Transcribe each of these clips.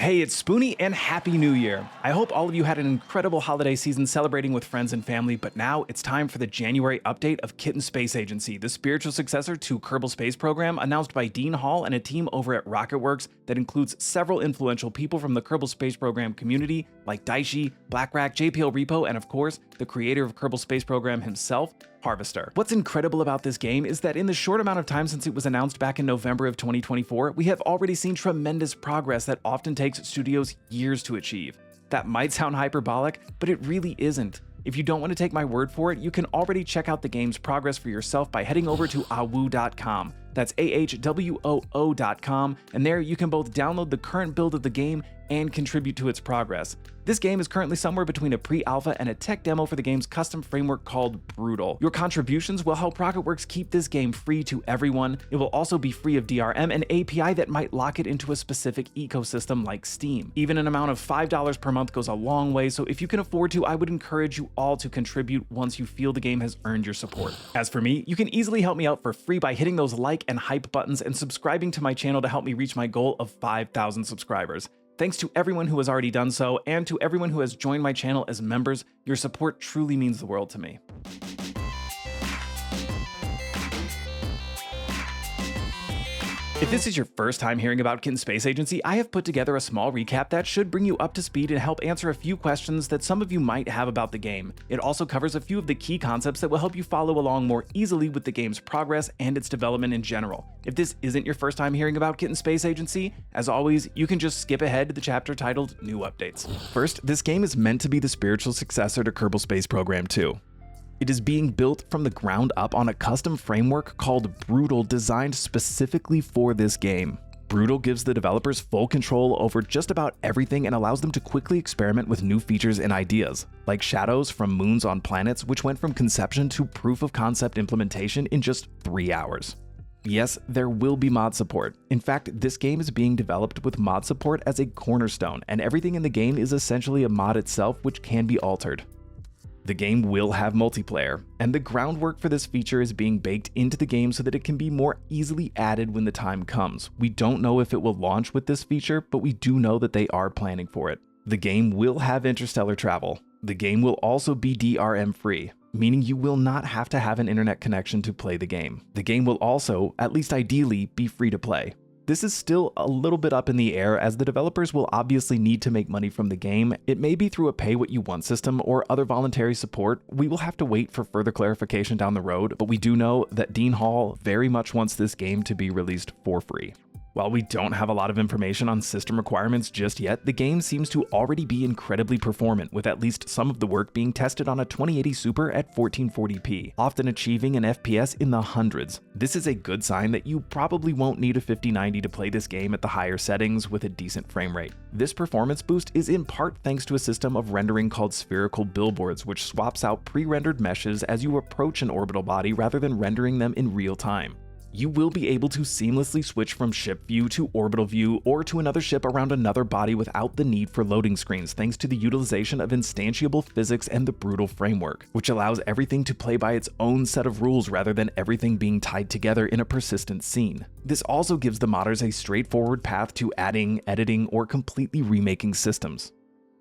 Hey, it's Spoonie and Happy New Year! I hope all of you had an incredible holiday season celebrating with friends and family, but now it's time for the January update of Kitten Space Agency, the spiritual successor to Kerbal Space Program, announced by Dean Hall and a team over at RocketWerkz that includes several influential people from the Kerbal Space Program community like Daishi, BlackRack, JPLRepo, and of course, the creator of Kerbal Space Program himself, Harvester. What's incredible about this game is that in the short amount of time since it was announced back in November of 2024, we have already seen tremendous progress that often takes studios years to achieve. That might sound hyperbolic, but it really isn't. If you don't want to take my word for it, you can already check out the game's progress for yourself by heading over to ahwoo.com. That's ahwoo.com, and there you can both download the current build of the game and contribute to its progress. This game is currently somewhere between a pre-alpha and a tech demo for the game's custom framework called Brutal. Your contributions will help RocketWerkz keep this game free to everyone. It will also be free of DRM and API that might lock it into a specific ecosystem like Steam. Even an amount of $5 per month goes a long way, so if you can afford to, I would encourage you all to contribute once you feel the game has earned your support. As for me, you can easily help me out for free by hitting those like and hype buttons and subscribing to my channel to help me reach my goal of 5,000 subscribers. Thanks to everyone who has already done so, and to everyone who has joined my channel as members. Your support truly means the world to me. If this is your first time hearing about Kitten Space Agency, I have put together a small recap that should bring you up to speed and help answer a few questions that some of you might have about the game. It also covers a few of the key concepts that will help you follow along more easily with the game's progress and its development in general. If this isn't your first time hearing about Kitten Space Agency, as always, you can just skip ahead to the chapter titled New Updates. First, this game is meant to be the spiritual successor to Kerbal Space Program 2. It is being built from the ground up on a custom framework called Brutal, designed specifically for this game. Brutal gives the developers full control over just about everything and allows them to quickly experiment with new features and ideas, like shadows from moons on planets, which went from conception to proof of concept implementation in just 3 hours. Yes, there will be mod support. In fact, this game is being developed with mod support as a cornerstone, and everything in the game is essentially a mod itself which can be altered. The game will have multiplayer, and the groundwork for this feature is being baked into the game so that it can be more easily added when the time comes. We don't know if it will launch with this feature, but we do know that they are planning for it. The game will have interstellar travel. The game will also be DRM free, meaning you will not have to have an internet connection to play the game. The game will also, at least ideally, be free to play. This is still a little bit up in the air, as the developers will obviously need to make money from the game. It may be through a pay-what-you-want system or other voluntary support. We will have to wait for further clarification down the road, but we do know that Dean Hall very much wants this game to be released for free. While we don't have a lot of information on system requirements just yet, the game seems to already be incredibly performant, with at least some of the work being tested on a 2080 Super at 1440p, often achieving an FPS in the hundreds. This is a good sign that you probably won't need a 5090 to play this game at the higher settings with a decent frame rate. This performance boost is in part thanks to a system of rendering called spherical billboards, which swaps out pre-rendered meshes as you approach an orbital body rather than rendering them in real time. You will be able to seamlessly switch from ship view to orbital view or to another ship around another body without the need for loading screens, thanks to the utilization of instantiable physics and the Brutal framework, which allows everything to play by its own set of rules rather than everything being tied together in a persistent scene. This also gives the modders a straightforward path to adding, editing, or completely remaking systems.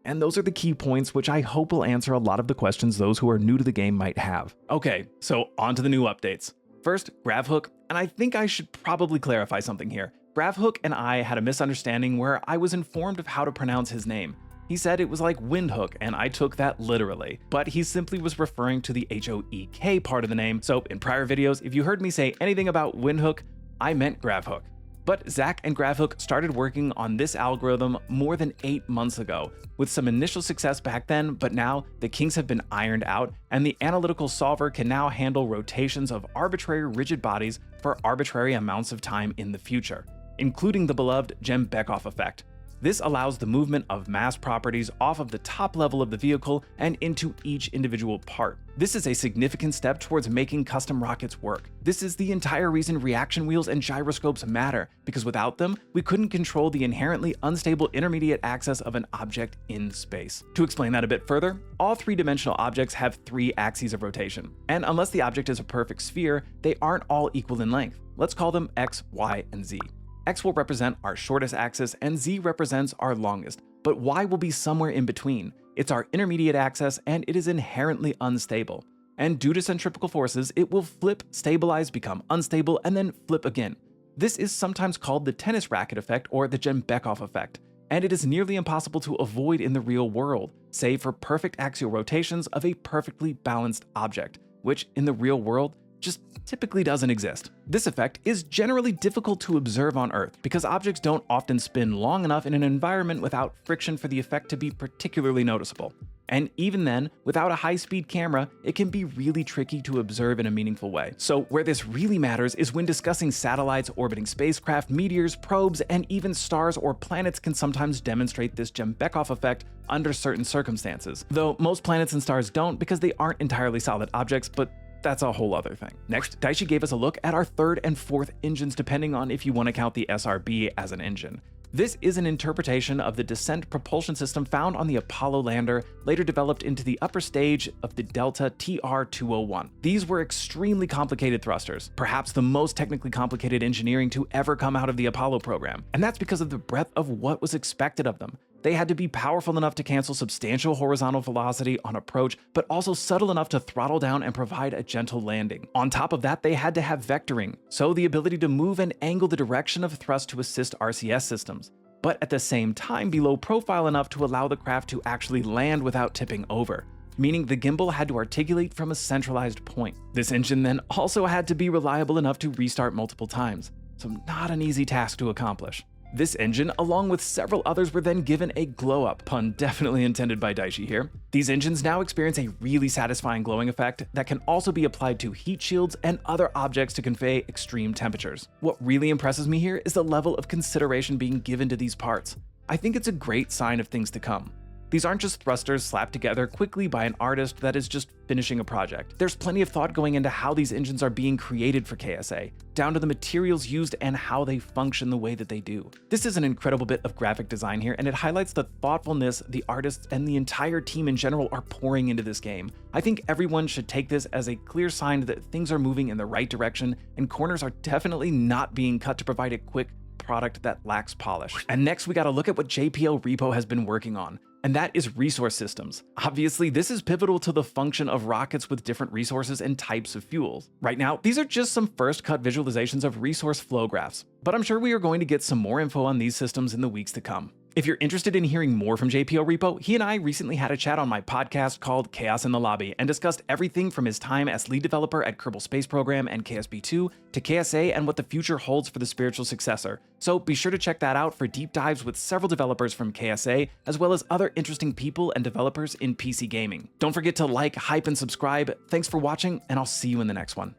And those are the key points which I hope will answer a lot of the questions those who are new to the game might have. Okay, so on to the new updates. First, GravHook, and I think I should probably clarify something here. GravHook and I had a misunderstanding where I was informed of how to pronounce his name. He said it was like Windhoek, and I took that literally, but he simply was referring to the H-O-E-K part of the name, so in prior videos, if you heard me say anything about Windhoek, I meant GravHook. But Zach and GravHook started working on this algorithm more than 8 months ago, with some initial success back then, but now the kinks have been ironed out, and the analytical solver can now handle rotations of arbitrary rigid bodies for arbitrary amounts of time in the future, including the beloved dzhanibekov effect. This allows the movement of mass properties off of the top level of the vehicle and into each individual part. This is a significant step towards making custom rockets work. This is the entire reason reaction wheels and gyroscopes matter, because without them, we couldn't control the inherently unstable intermediate axis of an object in space. To explain that a bit further, all three-dimensional objects have 3 axes of rotation, and unless the object is a perfect sphere, they aren't all equal in length. Let's call them X, Y, and Z. X will represent our shortest axis and Z represents our longest, but Y will be somewhere in between. It's our intermediate axis and it is inherently unstable. And due to centrifugal forces, it will flip, stabilize, become unstable, and then flip again. This is sometimes called the tennis racket effect or the dzhanibekov effect, and it is nearly impossible to avoid in the real world, save for perfect axial rotations of a perfectly balanced object, which in the real world just typically doesn't exist. This effect is generally difficult to observe on Earth because objects don't often spin long enough in an environment without friction for the effect to be particularly noticeable. And even then, without a high-speed camera, it can be really tricky to observe in a meaningful way. So where this really matters is when discussing satellites, orbiting spacecraft, meteors, probes, and even stars or planets can sometimes demonstrate this dzhanibekov effect under certain circumstances. Though most planets and stars don't because they aren't entirely solid objects, but that's a whole other thing. Next, Daishi gave us a look at our third and fourth engines depending on if you want to count the SRB as an engine. This is an interpretation of the descent propulsion system found on the Apollo lander, later developed into the upper stage of the Delta TR-201. These were extremely complicated thrusters, perhaps the most technically complicated engineering to ever come out of the Apollo program, and that's because of the breadth of what was expected of them. They had to be powerful enough to cancel substantial horizontal velocity on approach, but also subtle enough to throttle down and provide a gentle landing. On top of that, they had to have vectoring, so the ability to move and angle the direction of thrust to assist RCS systems, but at the same time be low profile enough to allow the craft to actually land without tipping over, meaning the gimbal had to articulate from a centralized point. This engine then also had to be reliable enough to restart multiple times, so not an easy task to accomplish. This engine, along with several others, were then given a glow-up, pun definitely intended by Daishi here. These engines now experience a really satisfying glowing effect that can also be applied to heat shields and other objects to convey extreme temperatures. What really impresses me here is the level of consideration being given to these parts. I think it's a great sign of things to come. These aren't just thrusters slapped together quickly by an artist that is just finishing a project. There's plenty of thought going into how these engines are being created for KSA, down to the materials used and how they function the way that they do. This is an incredible bit of graphic design here, and it highlights the thoughtfulness the artists and the entire team in general are pouring into this game. I think everyone should take this as a clear sign that things are moving in the right direction, and corners are definitely not being cut to provide a quick product that lacks polish. And next we gotta look at what JPLRepo has been working on, and that is resource systems. Obviously, this is pivotal to the function of rockets with different resources and types of fuels. Right now, these are just some first cut visualizations of resource flow graphs, but I'm sure we are going to get some more info on these systems in the weeks to come. If you're interested in hearing more from JPLRepo, he and I recently had a chat on my podcast called Chaos in the Lobby and discussed everything from his time as lead developer at Kerbal Space Program and KSB2 to KSA and what the future holds for the spiritual successor. So be sure to check that out for deep dives with several developers from KSA, as well as other interesting people and developers in PC gaming. Don't forget to like, hype, and subscribe. Thanks for watching, and I'll see you in the next one.